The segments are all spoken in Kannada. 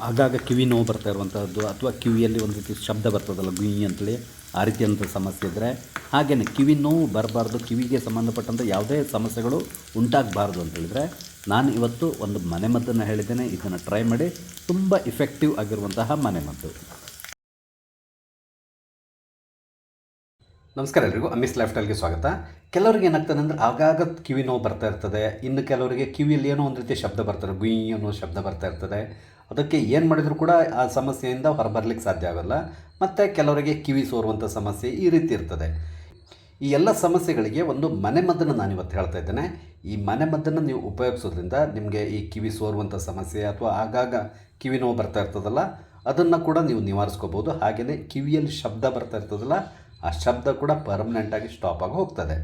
ಆಗಾಗ ಕಿವಿ ನೋವು ಬರ್ತಾ ಇರುವಂಥದ್ದು ಅಥವಾ ಕಿವಿಯಲ್ಲಿ ಒಂದು ರೀತಿ ಶಬ್ದ ಬರ್ತದಲ್ಲ ಗುಯ್ ಅಂತೇಳಿ ಆ ರೀತಿಯಂಥ ಸಮಸ್ಯೆ ಇದ್ದರೆ, ಹಾಗೆಯೇ ಕಿವಿ ನೋವು ಬರಬಾರ್ದು, ಕಿವಿಗೆ ಸಂಬಂಧಪಟ್ಟಂಥ ಯಾವುದೇ ಸಮಸ್ಯೆಗಳು ಉಂಟಾಗಬಾರ್ದು ಅಂತೇಳಿದರೆ ನಾನು ಇವತ್ತು ಒಂದು ಮನೆಮದ್ದನ್ನು ಹೇಳಿದ್ದೇನೆ. ಇದನ್ನು ಟ್ರೈ ಮಾಡಿ, ತುಂಬ ಇಫೆಕ್ಟಿವ್ ಆಗಿರುವಂತಹ ಮನೆಮದ್ದು. ನಮಸ್ಕಾರ ಎಲ್ರಿಗೂ, ಅಮ್ಮಿಸ್ ಲೈಫ್ ಸ್ಟೈಲ್ಗೆ ಸ್ವಾಗತ. ಕೆಲವರಿಗೆ ಏನಾಗ್ತದೆ ಅಂದರೆ ಆಗಾಗ ಕಿವಿ ನೋವು ಬರ್ತಾ ಇರ್ತದೆ. ಇನ್ನು ಕೆಲವರಿಗೆ ಕಿವಿಯಲ್ಲಿ ಏನೋ ಒಂದು ರೀತಿ ಶಬ್ದ ಬರ್ತಾರೆ, ಗುಯ್ ಅನ್ನೋ ಶಬ್ದ ಬರ್ತಾ ಇರ್ತದೆ. ಅದಕ್ಕೆ ಏನು ಮಾಡಿದರೂ ಕೂಡ ಆ ಸಮಸ್ಯೆಯಿಂದ ಹೊರಬರಲಿಕ್ಕೆ ಸಾಧ್ಯ ಆಗೋಲ್ಲ. ಮತ್ತು ಕೆಲವರಿಗೆ ಕಿವಿ ಸೋರುವಂಥ ಸಮಸ್ಯೆ ಈ ರೀತಿ ಇರ್ತದೆ. ಈ ಎಲ್ಲ ಸಮಸ್ಯೆಗಳಿಗೆ ಒಂದು ಮನೆಮದ್ದನ್ನು ನಾನು ಇವತ್ತು ಹೇಳ್ತಾ ಇದ್ದೇನೆ. ಈ ಮನೆಮದ್ದನ್ನು ನೀವು ಉಪಯೋಗಿಸೋದ್ರಿಂದ ನಿಮಗೆ ಈ ಕಿವಿ ಸೋರುವಂಥ ಸಮಸ್ಯೆ ಅಥವಾ ಆಗಾಗ ಕಿವಿ ನೋವು ಬರ್ತಾ ಇರ್ತದಲ್ಲ, ಅದನ್ನು ಕೂಡ ನೀವು ನಿವಾರಿಸ್ಕೋಬೋದು. ಹಾಗೆಯೇ ಕಿವಿಯಲ್ಲಿ ಶಬ್ದ ಬರ್ತಾ ಇರ್ತದಲ್ಲ, ಆ ಶಬ್ದ ಕೂಡ ಪರ್ಮನೆಂಟಾಗಿ ಸ್ಟಾಪ್ ಆಗಿ ಹೋಗ್ತದೆ.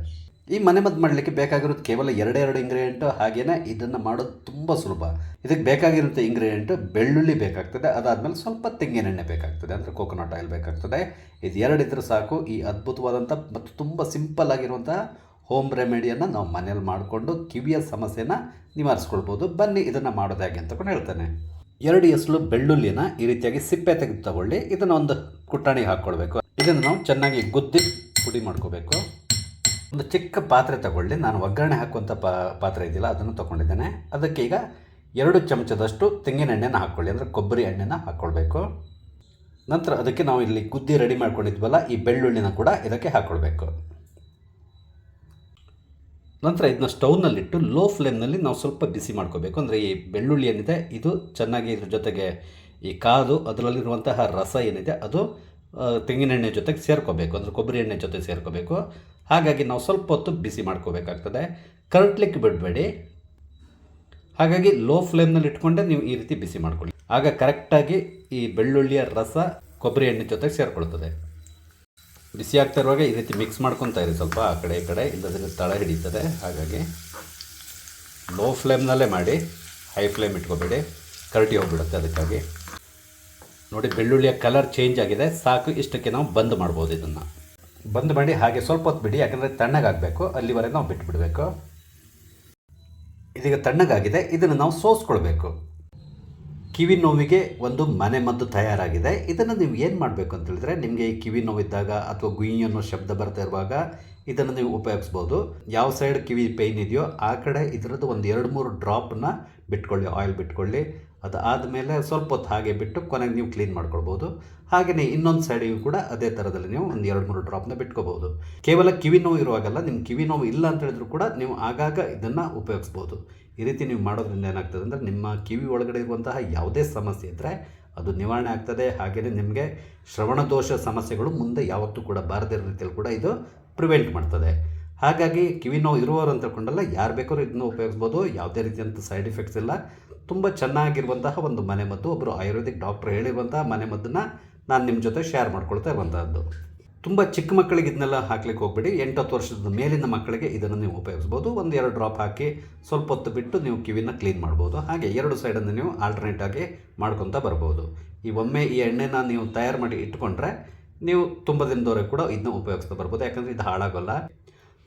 ಈ ಮನೆಮದ್ದು ಮಾಡಲಿಕ್ಕೆ ಬೇಕಾಗಿರೋದು ಕೇವಲ ಎರಡು ಇಂಗ್ರೀಡಿಯೆಂಟು. ಹಾಗೆಯೇ ಇದನ್ನು ಮಾಡೋದು ತುಂಬ ಸುಲಭ. ಇದಕ್ಕೆ ಬೇಕಾಗಿರುವಂಥ ಇಂಗ್ರೀಡಿಯೆಂಟು ಬೆಳ್ಳುಳ್ಳಿ ಬೇಕಾಗ್ತದೆ, ಅದಾದಮೇಲೆ ಸ್ವಲ್ಪ ತೆಂಗಿನೆಣ್ಣೆ ಬೇಕಾಗ್ತದೆ, ಅಂದರೆ ಕೋಕೋನಟ್ ಆಯಿಲ್ ಬೇಕಾಗ್ತದೆ. ಇದು ಎರಡಿದ್ರೆ ಸಾಕು. ಈ ಅದ್ಭುತವಾದಂಥ ಮತ್ತು ತುಂಬ ಸಿಂಪಲ್ ಆಗಿರುವಂತಹ ಹೋಮ್ ರೆಮಿಡಿಯನ್ನು ನಾವು ಮನೇಲಿ ಮಾಡಿಕೊಂಡು ಕಿವಿಯ ಸಮಸ್ಯೆನ ನಿವಾರಿಸ್ಕೊಳ್ಬೋದು. ಬನ್ನಿ ಇದನ್ನು ಮಾಡೋದು ಹೇಗೆ ಅಂತಕೊಂಡು ಹೇಳ್ತೇನೆ. 2 ಎಸಳು ಬೆಳ್ಳುಳ್ಳಿನ ಈ ರೀತಿಯಾಗಿ ಸಿಪ್ಪೆ ತೆಗೆದು ತಗೊಳ್ಳಿ. ಇದನ್ನು ಒಂದು ಕುಟ್ಟಾಣಿಗೆ ಹಾಕ್ಕೊಳ್ಬೇಕು. ಇದನ್ನು ನಾವು ಚೆನ್ನಾಗಿ ಗುದ್ದಿ ಪುಡಿ ಮಾಡ್ಕೋಬೇಕು. ಒಂದು ಚಿಕ್ಕ ಪಾತ್ರೆ ತಗೊಳ್ಳಿ. ನಾನು ಒಗ್ಗರಣೆ ಹಾಕುವಂಥ ಪಾತ್ರೆ ಇದೆಯಲ್ಲ, ಅದನ್ನು ತೊಗೊಂಡಿದ್ದೇನೆ. ಅದಕ್ಕೆ ಈಗ 2 ಚಮಚದಷ್ಟು ತೆಂಗಿನ ಎಣ್ಣೆನ ಹಾಕ್ಕೊಳ್ಳಿ, ಅಂದರೆ ಕೊಬ್ಬರಿ ಎಣ್ಣೆನ ಹಾಕ್ಕೊಳ್ಬೇಕು. ನಂತರ ಅದಕ್ಕೆ ನಾವು ಇಲ್ಲಿ ಗುದ್ದಿ ರೆಡಿ ಮಾಡ್ಕೊಂಡಿದ್ವಲ್ಲ, ಈ ಬೆಳ್ಳುಳ್ಳಿನ ಕೂಡ ಇದಕ್ಕೆ ಹಾಕ್ಕೊಳ್ಬೇಕು. ನಂತರ ಇದನ್ನ ಸ್ಟವ್ನಲ್ಲಿಟ್ಟು ಲೋ ಫ್ಲೇಮ್ನಲ್ಲಿ ನಾವು ಸ್ವಲ್ಪ ಬಿಸಿ ಮಾಡ್ಕೋಬೇಕು. ಅಂದರೆ ಈ ಬೆಳ್ಳುಳ್ಳಿ ಏನಿದೆ ಇದು ಚೆನ್ನಾಗಿ ಇದ್ರ ಜೊತೆಗೆ ಈ ಕಾದು ಅದರಲ್ಲಿರುವಂತಹ ರಸ ಏನಿದೆ ಅದು ತೆಂಗಿನೆಣ್ಣೆ ಜೊತೆಗೆ ಸೇರ್ಕೋಬೇಕು, ಅಂದರೆ ಕೊಬ್ಬರಿ ಎಣ್ಣೆ ಜೊತೆ ಸೇರ್ಕೋಬೇಕು. ಹಾಗಾಗಿ ನಾವು ಸ್ವಲ್ಪ ಹೊತ್ತು ಬಿಸಿ ಮಾಡ್ಕೋಬೇಕಾಗ್ತದೆ, ಕರಟ್ಲಿಕ್ಕೆ ಬಿಡಬೇಡಿ. ಹಾಗಾಗಿ ಲೋ ಫ್ಲೇಮ್ನಲ್ಲಿ ಇಟ್ಕೊಂಡೆ ನೀವು ಈ ರೀತಿ ಬಿಸಿ ಮಾಡ್ಕೊಳ್ಳಿ. ಆಗ ಕರೆಕ್ಟಾಗಿ ಈ ಬೆಳ್ಳುಳ್ಳಿಯ ರಸ ಕೊಬ್ಬರಿ ಎಣ್ಣೆ ಜೊತೆಗೆ ಸೇರಿಕೊಳ್ತದೆ. ಬಿಸಿ ಆಗ್ತಾ ಇರುವಾಗ ಈ ರೀತಿ ಮಿಕ್ಸ್ ಮಾಡ್ಕೊತಾ ಇರಿ, ಸ್ವಲ್ಪ ಆ ಕಡೆ ಈ ಕಡೆ, ಇಲ್ಲದ್ರೆ ತಳ ಹಿಡಿತದೆ. ಹಾಗಾಗಿ ಲೋ ಫ್ಲೇಮ್ನಲ್ಲೇ ಮಾಡಿ, ಹೈ ಫ್ಲೇಮ್ ಇಟ್ಕೋಬೇಡಿ, ಕರಟಿ ಹೋಗಿಬಿಡುತ್ತೆ. ಅದಕ್ಕಾಗಿ ನೋಡಿ, ಬೆಳ್ಳುಳ್ಳಿಯ ಕಲರ್ ಚೇಂಜ್ ಆಗಿದೆ, ಸಾಕು. ಇಷ್ಟಕ್ಕೆ ನಾವು ಬಂದ್ ಮಾಡ್ಬೋದು. ಇದನ್ನು ಬಂದ್ ಮಾಡಿ ಹಾಗೆ ಸ್ವಲ್ಪ ಹೊತ್ತು ಬಿಡಿ, ಯಾಕಂದರೆ ತಣ್ಣಗಾಗಬೇಕು. ಅಲ್ಲಿವರೆಗೆ ನಾವು ಬಿಟ್ಟುಬಿಡಬೇಕು. ಇದೀಗ ತಣ್ಣಗಾಗಿದೆ, ಇದನ್ನು ನಾವು ಸೋಸ್ಕೊಳ್ಬೇಕು. ಕಿವಿ ನೋವಿಗೆ ಒಂದು ಮನೆಮದ್ದು ತಯಾರಾಗಿದೆ. ಇದನ್ನು ನೀವು ಏನು ಮಾಡಬೇಕು ಅಂತ ಹೇಳಿದ್ರೆ, ನಿಮಗೆ ಈ ಕಿವಿ ನೋವಿದ್ದಾಗ ಅಥವಾ ಗುಯ್ ಅನ್ನೋ ಶಬ್ದ ಬರ್ತಾ ಇರುವಾಗ ಇದನ್ನು ನೀವು ಉಪಯೋಗಿಸ್ಬೋದು. ಯಾವ ಸೈಡ್ ಕಿವಿ ಪೇಯ್ನ್ ಇದೆಯೋ ಆ ಕಡೆ ಇದರದ್ದು ಒಂದು 2-3 ಡ್ರಾಪನ್ನ ಬಿಟ್ಕೊಳ್ಳಿ, ಆಯಿಲ್ ಬಿಟ್ಕೊಳ್ಳಿ. ಅದು ಆದಮೇಲೆ ಸ್ವಲ್ಪ ಹೊತ್ತು ಹಾಗೆ ಬಿಟ್ಟು ಕೊನೆಗೆ ನೀವು ಕ್ಲೀನ್ ಮಾಡ್ಕೊಳ್ಬೋದು. ಹಾಗೆಯೇ ಇನ್ನೊಂದು ಸೈಡಿಗೂ ಕೂಡ ಅದೇ ಥರದಲ್ಲಿ ನೀವು ಒಂದು 2-3 ಡ್ರಾಪ್ನ ಬಿಟ್ಕೋಬೋದು. ಕೇವಲ ಕಿವಿ ನೋವು ಇರುವಾಗಲ್ಲ, ನಿಮ್ಮ ಕಿವಿ ನೋವು ಇಲ್ಲ ಅಂತ ಹೇಳಿದ್ರು ಕೂಡ ನೀವು ಆಗಾಗ ಇದನ್ನು ಉಪಯೋಗಿಸ್ಬೋದು. ಈ ರೀತಿ ನೀವು ಮಾಡೋದ್ರಿಂದ ಏನಾಗ್ತದೆ ಅಂದರೆ, ನಿಮ್ಮ ಕಿವಿ ಒಳಗಡೆ ಇರುವಂತಹ ಯಾವುದೇ ಸಮಸ್ಯೆ ಇದ್ದರೆ ಅದು ನಿವಾರಣೆ ಆಗ್ತದೆ. ಹಾಗೆಯೇ ನಿಮಗೆ ಶ್ರವಣದೋಷ ಸಮಸ್ಯೆಗಳು ಮುಂದೆ ಯಾವತ್ತೂ ಕೂಡ ಬಾರದಿರೋ ರೀತಿಯಲ್ಲಿ ಕೂಡ ಇದು ಪ್ರಿವೆಂಟ್ ಮಾಡ್ತದೆ. ಹಾಗಾಗಿ ಕಿವಿ ನೋವು ಇರುವವರು ಅಂತ ಕೊಂಡಲ್ಲ, ಯಾರು ಬೇಕಾದ್ರೂ ಇದನ್ನು ಉಪಯೋಗಿಸ್ಬೋದು. ಯಾವುದೇ ರೀತಿಯಂಥ ಸೈಡ್ ಎಫೆಕ್ಟ್ಸ್ ಇಲ್ಲ. ತುಂಬ ಚೆನ್ನಾಗಿರುವಂತಹ ಒಂದು ಮನೆಮದ್ದು. ಒಬ್ಬರು ಆಯುರ್ವೇದಿಕ್ ಡಾಕ್ಟ್ರ್ ಹೇಳಿರುವಂತಹ ಮನೆಮದ್ದನ್ನು ನಾನು ನಿಮ್ಮ ಜೊತೆ ಶೇರ್ ಮಾಡ್ಕೊಳ್ತಾ ಇರುವಂತಹದ್ದು. ತುಂಬ ಚಿಕ್ಕ ಮಕ್ಕಳಿಗೆ ಇದನ್ನೆಲ್ಲ ಹಾಕ್ಲಿಕ್ಕೆ ಹೋಗ್ಬೇಡಿ. 8-10 ವರ್ಷದ ಮೇಲಿನ ಮಕ್ಕಳಿಗೆ ಇದನ್ನು ನೀವು ಉಪಯೋಗಿಸ್ಬೋದು. 1-2 ಡ್ರಾಪ್ ಹಾಕಿ ಸ್ವಲ್ಪ ಹೊತ್ತು ಬಿಟ್ಟು ನೀವು ಕಿವಿನ ಕ್ಲೀನ್ ಮಾಡ್ಬೋದು. ಹಾಗೆ 2 ಸೈಡನ್ನು ನೀವು ಆಲ್ಟರ್ನೇಟ್ ಆಗಿ ಮಾಡ್ಕೊತಾ ಬರ್ಬೋದು. ಒಮ್ಮೆ ಈ ಎಣ್ಣೆನ ನೀವು ತಯಾರು ಮಾಡಿ ಇಟ್ಕೊಂಡ್ರೆ ನೀವು ತುಂಬ ದಿನದವರೆಗೆ ಕೂಡ ಇದನ್ನ ಉಪಯೋಗಿಸ್ತಾ ಬರ್ಬೋದು, ಯಾಕಂದರೆ ಇದು ಹಾಳಾಗೋಲ್ಲ.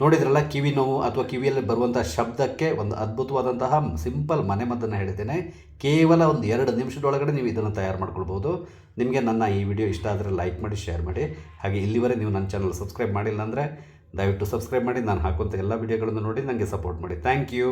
ನೋಡಿದ್ರಲ್ಲ, ಕಿವಿ ನೋವು ಅಥವಾ ಕಿವಿಯಲ್ಲಿ ಬರುವಂಥ ಶಬ್ದಕ್ಕೆ ಒಂದು ಅದ್ಭುತವಾದಂತಹ ಸಿಂಪಲ್ ಮನೆಮದ್ದನ್ನು ಹೇಳಿದ್ದೇನೆ. ಕೇವಲ ಒಂದು 2 ನಿಮಿಷದೊಳಗಡೆ ನೀವು ಇದನ್ನು ತಯಾರು ಮಾಡ್ಕೊಳ್ಬೋದು. ನಿಮಗೆ ನನ್ನ ಈ ವಿಡಿಯೋ ಇಷ್ಟ ಆದರೆ ಲೈಕ್ ಮಾಡಿ, ಶೇರ್ ಮಾಡಿ. ಹಾಗೆ ಇಲ್ಲಿವರೆಗೆ ನೀವು ನನ್ನ ಚಾನಲ್ ಸಬ್ಸ್ಕ್ರೈಬ್ ಮಾಡಿಲ್ಲ ಅಂದರೆ ದಯವಿಟ್ಟು ಸಬ್ಸ್ಕ್ರೈಬ್ ಮಾಡಿ. ನಾನು ಹಾಕುವಂಥ ಎಲ್ಲ ವಿಡಿಯೋಗಳನ್ನು ನೋಡಿ ನನಗೆ ಸಪೋರ್ಟ್ ಮಾಡಿ. Thank you.